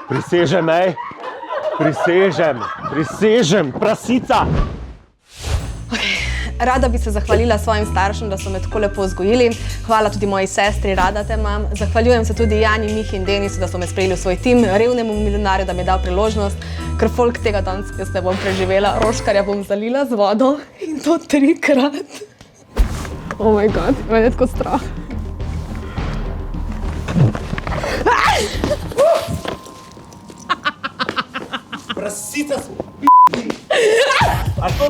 Prisežem, ej. Prisežem, prasica. Rada bi se zahvalila svojim staršem, da so me tako lepo vzgojili. Hvala tudi moji sestri, rada te imam. Zahvaljujem se tudi Jani, Mihi in Denisu, da so me sprejeli v svoj tim, revnemu milijonarju, da mi je dal priložnost, ker folk tega danes jaz ne bom preživela. Roškarja bom zalila z vodo in to 3-krat. Oh my god, meni je tako strah. Prasica smo A to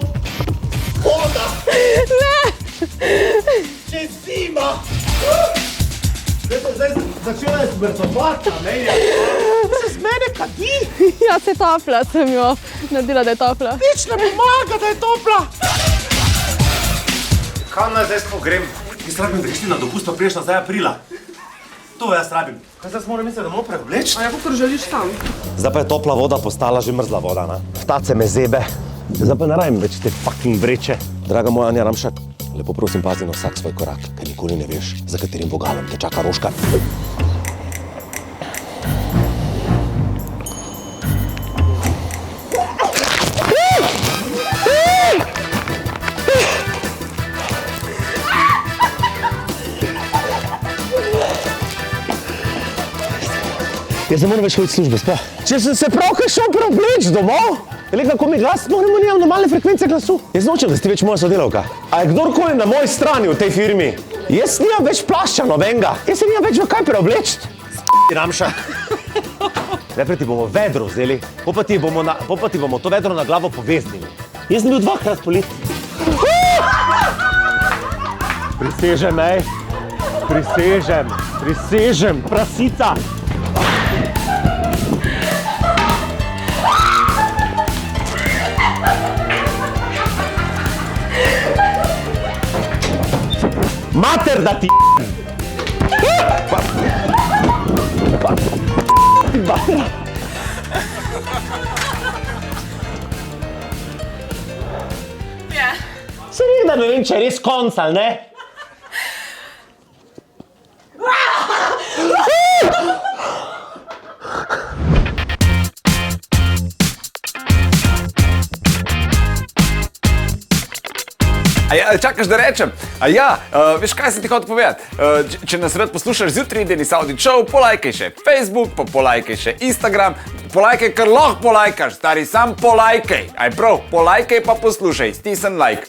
voda? Ne! Če zima! Zdaj začela je smrtovati, ne? Se z mene kadi? Ja, se topla sem jo naredila, da je topla. Nič ne pomaga, da je topla! Kam naj zdaj sploh grem? Jaz rabim, da išli na dopust, pa priješ nazaj aprila. To jaz rabim. Kaj zdaj smo mislili, da moramo prevleči? A ja, kakor želiš tam. Zdaj pa je topla voda postala že mrzla voda, ne? Ptace me zebe. Zdaj pa ne rabim več te fucking vreče. Draga moja Anja Ramšak, lepo prosim pazi na vsak svoj korak, ker nikoli ne veš, za katerim vogalom te čaka Roškar. Jaz ne moram več hoditi službe, sploh. Če sem se pravkar šel preobleč domov, kako mi glas, nimam normalne frekvence glasu. Jaz nočem, da ste več moja sodelavka. A je kdorkoli na moji strani v tej firmi? Jaz nimam več plašča nobenega. Jaz se nimam več v kaj preobleči. Ramšak. Najprej ti bomo vedro vzeli, po pa ti bomo to vedro na glavo poveznili. Jaz sem bil 2-krat polit. Prisežem, ej. Prisežem, prasica. Mater, da ti Batera. Se ni, da ne vem, če je res konc, ali ne? Čakaš, da rečem? Veš, kaj sem ti hotel povedati? Če nas rad poslušaš zjutraj, Denis Audić Show, polajkaj še Facebook, pa polajkaj še Instagram. Polajkaj, kar lahko polajkaš, stari, sam polajkaj. Aj prav, polajkaj pa poslušaj, stisni like.